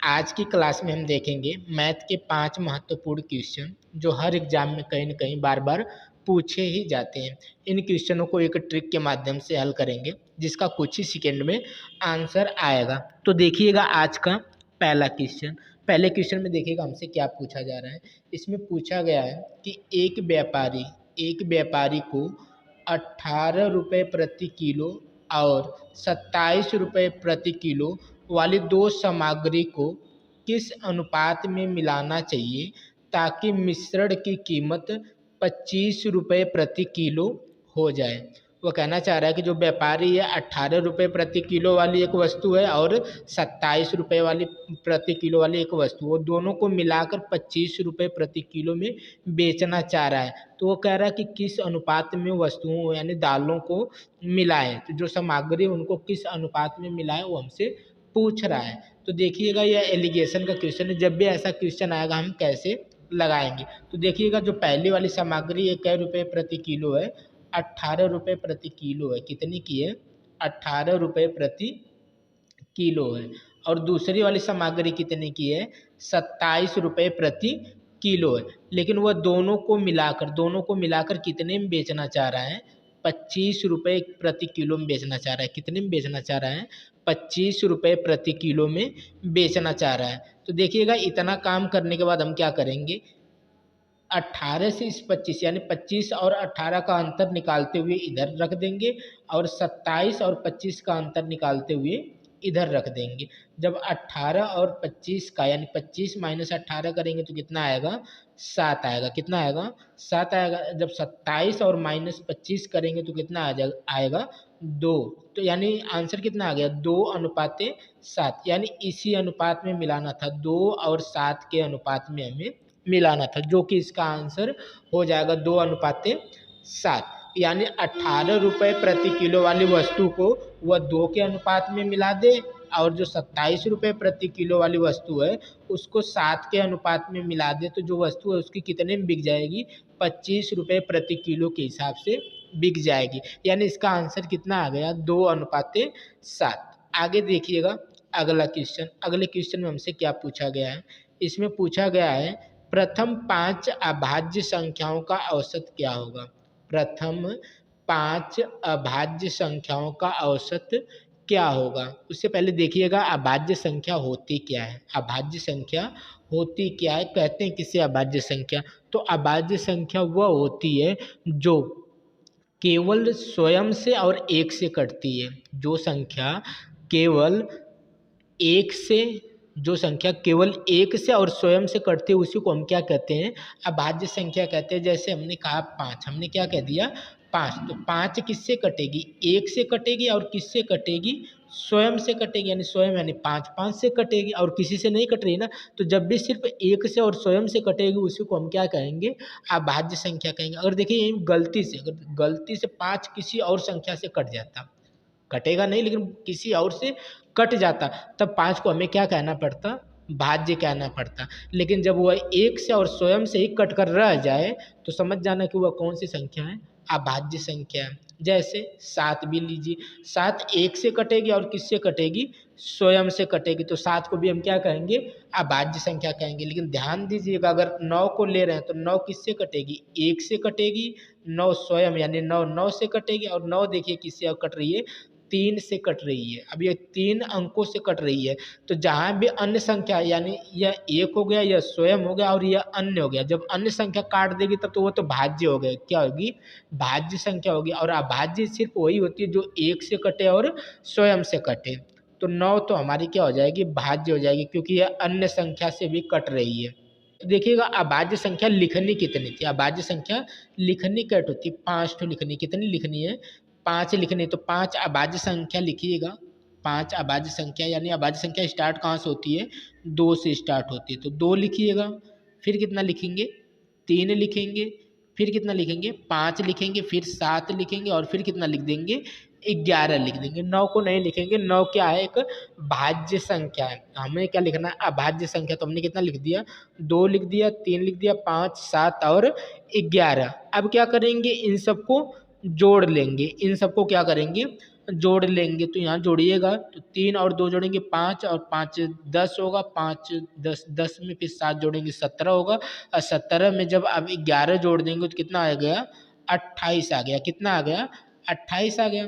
आज की क्लास में हम देखेंगे मैथ के 5 महत्वपूर्ण क्वेश्चन जो हर एग्जाम में कहीं न कहीं बार-बार पूछे ही जाते हैं। इन क्वेश्चनों को एक ट्रिक के माध्यम से हल करेंगे जिसका कुछ ही सेकंड में आंसर आएगा। तो देखिएगा आज का पहला क्वेश्चन। पहले क्वेश्चन में देखिएगा हमसे क्या पूछा जा रहा है। इसमें पूछा गया है कि एक व्यापारी को ₹18 प्रति किलो और ₹27 प्रति किलो वाली दो सामग्री को किस अनुपात में मिलाना चाहिए ताकि मिश्रण की कीमत ₹25 प्रति किलो हो जाए। वो कहना चाह रहा है कि जो व्यापारी है ₹18 प्रति किलो वाली एक वस्तु है और ₹27 वाली प्रति किलो वाली एक वस्तु, वो दोनों को मिलाकर ₹25 प्रति किलो में बेचना चाह रहा है। तो वो कह रहा है कि किस अनुपात में वस्तुओं यानी दालों को मिलाएँ। तो जो सामग्री उनको किस अनुपात में मिलाएँ वो हमसे पूछ रहा है। तो देखिएगा यह एलिगेशन का क्वेश्चन है। जब भी ऐसा क्वेश्चन आएगा हम कैसे लगाएंगे। तो देखिएगा जो पहली वाली सामग्री ये कै रुपये प्रति किलो है, ₹18 प्रति किलो है। कितनी की है? ₹18 प्रति किलो है। और दूसरी वाली सामग्री कितने की है? ₹27 प्रति किलो है। लेकिन वह दोनों को मिलाकर कितने में बेचना चाह रहा है? ₹25 प्रति किलो में बेचना चाह रहा है। कितने में बेचना चाह रहा है? ₹25 प्रति किलो में बेचना चाह रहा है। तो देखिएगा इतना काम करने के बाद हम क्या करेंगे, 18 से इस 25 यानी 25 और 18 का अंतर निकालते हुए इधर रख देंगे और 27 और 25 का अंतर निकालते हुए इधर रख देंगे। जब 18 और 25 का यानी 25 माइनस 18 करेंगे तो कितना आएगा? 7 आएगा। कितना आएगा? 7 आएगा। जब 27 और माइनस 25 करेंगे तो कितना आएगा? 2। तो यानी आंसर कितना आ गया? 2:7। यानी इसी अनुपात में मिलाना था। 2 और 7 के अनुपात में हमें मिलाना था, जो कि इसका आंसर हो जाएगा 2:7। यानी ₹18 प्रति किलो वाली वस्तु को वह 2 के अनुपात में मिला दे और जो ₹27 प्रति किलो वाली वस्तु है उसको 7 के अनुपात में मिला दे, तो जो वस्तु है उसकी कितने में बिक जाएगी? ₹25 प्रति किलो के हिसाब से बिक जाएगी। यानी इसका आंसर कितना आ गया? 2:7। आगे देखिएगा अगला क्वेश्चन। अगले क्वेश्चन में हमसे क्या पूछा गया है? इसमें पूछा गया है प्रथम 5 अभाज्य संख्याओं का औसत क्या होगा? प्रथम 5 अभाज्य संख्याओं का औसत क्या होगा? उससे पहले देखिएगा अभाज्य संख्या होती क्या है? अभाज्य संख्या होती क्या है? कहते हैं किसे अभाज्य संख्या? तो अभाज्य संख्या वह होती है जो केवल स्वयं से और 1 से कटती है। केवल 1 से जो संख्या केवल 1 से और स्वयं से कटती है उसी को हम क्या कहते हैं? अभाज्य संख्या कहते हैं। जैसे हमने कहा 5, हमने क्या कह दिया? 5। तो 5 किससे कटेगी? 1 से कटेगी और किससे कटेगी? स्वयं से कटेगी। यानी स्वयं यानी 5, 5 से कटेगी और किसी से नहीं कट रही ना। तो जब भी सिर्फ 1 से और स्वयं से कटेगी उसी को हम क्या कहेंगे? अभाज्य संख्या कहेंगे। अगर देखिए यहीं अगर गलती से 5 किसी और संख्या से कट जाता, कटेगा नहीं लेकिन किसी और से कट जाता, तब 5 को हमें क्या कहना पड़ता? भाज्य कहना पड़ता। लेकिन जब वह 1 से और स्वयं से ही कट कर रह जाए तो समझ जाना कि वह कौन सी संख्या है? अभाज्य संख्या है। जैसे 7 भी लीजिए, 7 1 से कटेगी और किससे कटेगी? स्वयं से कटेगी। तो 7 को भी हम क्या कहेंगे? अभाज्य संख्या कहेंगे। लेकिन ध्यान दीजिएगा अगर 9 को ले रहे हैं तो 9 किससे कटेगी? 1 से कटेगी। 9 स्वयं यानी 9 9 से कटेगी और 9 देखिए किससे अब कट रही है? 3 से कट रही है। अब ये 3 अंकों से कट रही है। तो जहाँ भी अन्य संख्या यानी यह 1 हो गया, यह स्वयं हो गया और यह अन्य हो गया। जब अन्य संख्या काट देगी तब तो वो तो भाज्य हो गए। क्या होगी? भाज्य संख्या होगी। और अभाज्य सिर्फ वही होती है जो 1 से कटे और स्वयं से कटे। तो 9 तो हमारी क्या हो जाएगी? भाज्य हो जाएगी क्योंकि यह अन्य संख्या से भी कट रही है। तो देखिएगा अभाज्य संख्या लिखनी कितनी थी? अभाज्य संख्या लिखनी कैट होती है? 5 ठो लिखनी। कितनी लिखनी है? 5 लिखनी। तो 5 अभाज्य संख्या लिखिएगा। 5 अभाज्य संख्या यानी अभाज्य संख्या स्टार्ट कहाँ से होती है? 2 से स्टार्ट होती है। तो 2 लिखिएगा। फिर कितना लिखेंगे? 3 लिखेंगे। फिर कितना लिखेंगे? 5 लिखेंगे। फिर 7 लिखेंगे और फिर कितना लिख देंगे? 11 लिख देंगे। 9 को नहीं लिखेंगे। 9 क्या है? एक भाज्य संख्या है। हमें क्या लिखना है? अभाज्य संख्या। तो हमने कितना लिख दिया? 2 लिख दिया, 3 लिख दिया, 5, 7 और 11। अब क्या करेंगे? इन सबको जोड़ लेंगे। इन सबको क्या करेंगे? जोड़ लेंगे तो यहाँ जोड़िएगा तो 3 और 2 जोड़ेंगे 5 और 5 10 होगा, 5 10 10 में फिर 7 जोड़ेंगे 17 होगा, और 17 में जब आप 11 जोड़ देंगे तो कितना आ गया 28 आ गया। कितना आ गया 28 आ गया।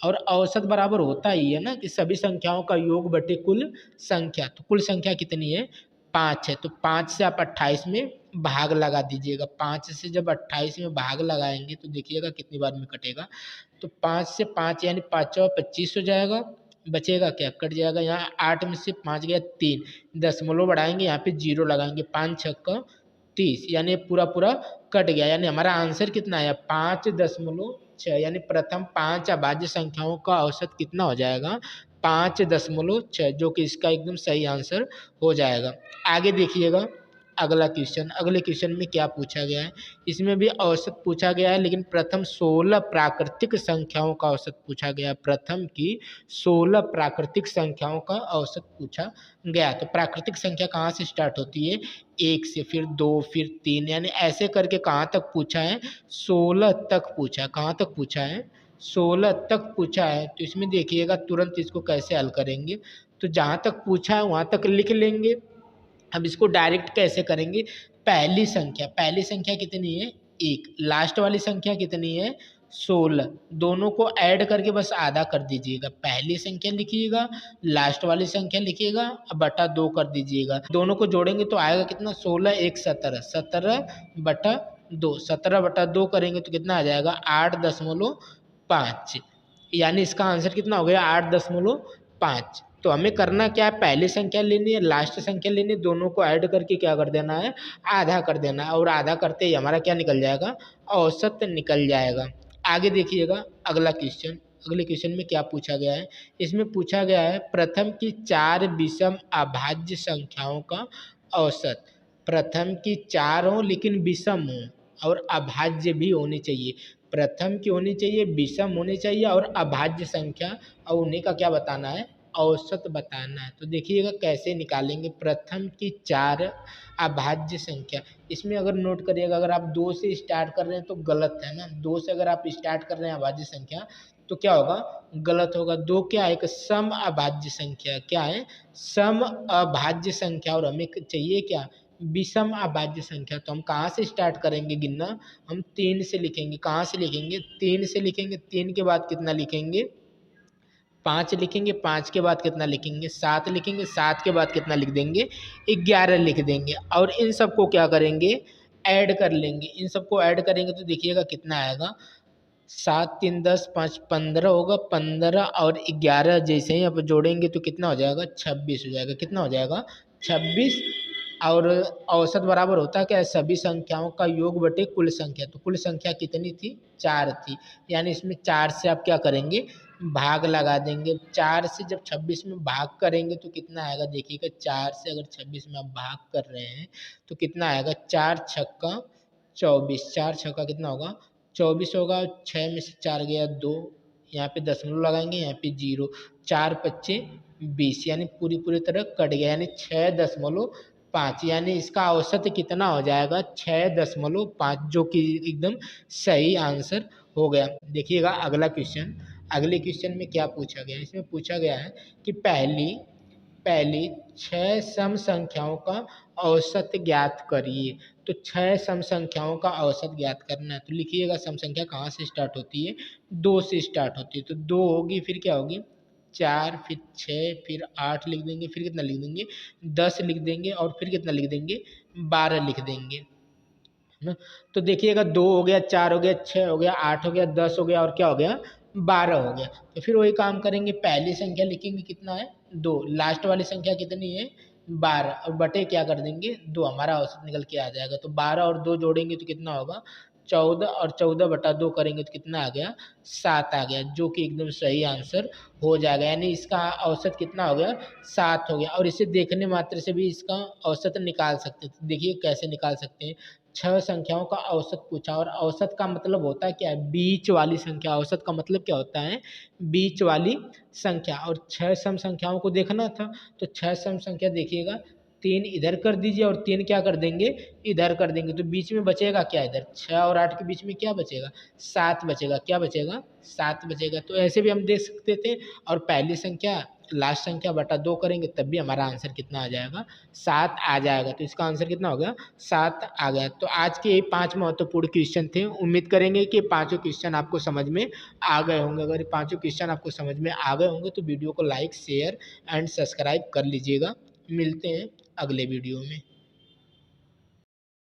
और औसत बराबर होता ही है ना कि सभी संख्याओं का योग बटे कुल संख्या। तो कुल संख्या कितनी है 5 है, तो 5 से आप 28 में भाग लगा दीजिएगा। 5 से जब 28 में भाग लगाएंगे तो देखिएगा कितनी बार में कटेगा। तो 5 से 5 यानी 5 और 25 हो जाएगा, बचेगा क्या कट जाएगा। यहाँ 8 में से 5 गया 3, दशमलव बढ़ाएंगे यहाँ पे 0 लगाएंगे, 5 छक्का 30 यानी पूरा पूरा कट गया। यानी हमारा आंसर कितना आया 5.6 यानी प्रथम 5 अभाज्य संख्याओं का औसत कितना हो जाएगा 5.6, जो कि इसका एकदम सही आंसर हो जाएगा। आगे देखिएगा अगला क्वेश्चन। अगले क्वेश्चन में क्या पूछा गया है, इसमें भी औसत पूछा गया है लेकिन प्रथम 16 प्राकृतिक संख्याओं का औसत पूछा गया। प्रथम की 16 प्राकृतिक संख्याओं का औसत पूछा गया। तो प्राकृतिक संख्या कहाँ से स्टार्ट होती है 1 से, फिर 2, फिर 3, यानी ऐसे करके कहाँ तक पूछा है 16 तक पूछा। कहाँ तक पूछा है 16 तक पूछा है। तो इसमें देखिएगा तुरंत इसको कैसे हल करेंगे। तो जहाँ तक पूछा है वहाँ तक लिख लेंगे। अब इसको डायरेक्ट कैसे करेंगे, पहली संख्या कितनी है 1, लास्ट वाली संख्या कितनी है 16, दोनों को ऐड करके बस आधा कर दीजिएगा। पहली संख्या लिखिएगा, लास्ट वाली संख्या लिखिएगा, अब बटा 2 कर दीजिएगा। दोनों को जोड़ेंगे तो आएगा कितना 16 1 17, 17/2, 17/2 करेंगे तो कितना आ जाएगा 8.5, यानी इसका आंसर कितना हो गया 8.5। तो हमें करना क्या है, पहली संख्या लेनी है, लास्ट संख्या लेनी है, दोनों को ऐड करके क्या कर देना है आधा कर देना है, और आधा करते ही हमारा क्या निकल जाएगा औसत निकल जाएगा। आगे देखिएगा अगला क्वेश्चन। अगले क्वेश्चन में क्या पूछा गया है, इसमें पूछा गया है प्रथम की 4 विषम अभाज्य संख्याओं का औसत। प्रथम की 4 हो लेकिन विषम हो और अभाज्य भी होनी चाहिए। प्रथम की होनी चाहिए, विषम होनी चाहिए और अभाज्य संख्या, और उन्हीं का क्या बताना है औसत बताना है। तो देखिएगा कैसे निकालेंगे प्रथम की 4 अभाज्य संख्या। इसमें अगर नोट करिएगा, अगर आप 2 से स्टार्ट कर रहे हैं तो गलत है ना, 2 से अगर आप स्टार्ट कर रहे हैं अभाज्य संख्या तो क्या होगा गलत होगा। 2 क्या है एक सम अभाज्य संख्या, क्या है सम अभाज्य संख्या, और हमें चाहिए क्या विषम अभाज्य संख्या। तो हम कहाँ से स्टार्ट करेंगे गिनना, हम 3 से लिखेंगे। कहाँ से लिखेंगे 3 से लिखेंगे। 3 के बाद कितना लिखेंगे 5 लिखेंगे, 5 के बाद कितना लिखेंगे 7 लिखेंगे, 7 के बाद कितना लिख देंगे 11 लिख देंगे, और इन सबको क्या करेंगे ऐड कर लेंगे। इन सबको ऐड करेंगे तो देखिएगा कितना आएगा 7 3 10 5 15 होगा, 15 और 11 जैसे ही आप जोड़ेंगे तो कितना हो जाएगा 26 हो जाएगा। कितना हो जाएगा 26। और औसत बराबर होता क्या है सभी संख्याओं का योग बटे कुल संख्या। तो कुल संख्या कितनी थी 4 थी, यानी इसमें 4 से आप क्या करेंगे भाग लगा देंगे। 4 से जब 26 में भाग करेंगे तो कितना आएगा देखिएगा, 4 से अगर 26 में आप भाग कर रहे हैं तो कितना आएगा 4 छक्का 24, 4 छक्का कितना होगा 24 होगा। 6 में से 4 गया 2, यहाँ पे दशमलव लगाएंगे, यहाँ पे 0, 4 पच्चे 20, यानी पूरी पूरी तरह कट गया, यानी 6.5, यानी इसका औसत कितना हो जाएगा 6.5, जो कि एकदम सही आंसर हो गया। देखिएगा अगला क्वेश्चन। अगले क्वेश्चन में क्या पूछा गया है, इसमें पूछा गया है कि पहली पहली 6 सम संख्याओं का औसत ज्ञात करिए। तो 6 सम संख्याओं का औसत ज्ञात करना है। तो लिखिएगा सम संख्या कहाँ से स्टार्ट होती है 2 से स्टार्ट होती है। तो 2 होगी, फिर क्या होगी 4, फिर 6, फिर 8 लिख देंगे, फिर कितना लिख देंगे 10 लिख देंगे, और फिर कितना लिख देंगे 12 लिख देंगे, है ना। तो देखिएगा 2 हो गया, 4 हो गया, 6 हो गया, 8 हो गया, 10 हो गया, और क्या हो गया 12 हो गया। तो फिर वही काम करेंगे, पहली संख्या लिखेंगे कितना है 2, लास्ट वाली संख्या कितनी है 12, और बटे क्या कर देंगे 2, हमारा औसत निकल के आ जाएगा। तो 12 और 2 जोड़ेंगे तो कितना होगा 14, और 14/2 करेंगे तो कितना आ गया 7 आ गया, जो कि एकदम सही आंसर हो जाएगा। यानी इसका औसत कितना हो गया 7 हो गया। और इसे देखने मात्र से भी इसका औसत निकाल सकते हैं। तो देखिए कैसे निकाल सकते हैं, 6 संख्याओं का औसत पूछा, और औसत का मतलब होता है क्या है बीच वाली संख्या। औसत का मतलब क्या होता है बीच वाली संख्या। और 6 सम संख्याओं को देखना था, तो 6 सम संख्या देखिएगा 3 इधर कर दीजिए और 3 क्या कर देंगे, इधर कर देंगे। तो बीच में बचेगा क्या, इधर 6 और 8 के बीच में क्या बचेगा, 7 बचेगा। क्या बचेगा, 7 बचेगा। तो ऐसे भी हम देख सकते थे। और पहली संख्या लास्ट संख्या बटा 2 करेंगे तब भी हमारा आंसर कितना आ जाएगा, 7 आ जाएगा। तो इसका आंसर कितना हो गया, 7 आ गया। तो आज के ये 5 महत्वपूर्ण क्वेश्चन थे। उम्मीद करेंगे कि पाँचों क्वेश्चन आपको समझ में आ गए होंगे। अगर ये पाँचों क्वेश्चन आपको समझ में आ गए होंगे तो वीडियो को लाइक शेयर एंड सब्सक्राइब कर लीजिएगा। मिलते हैं अगले वीडियो में।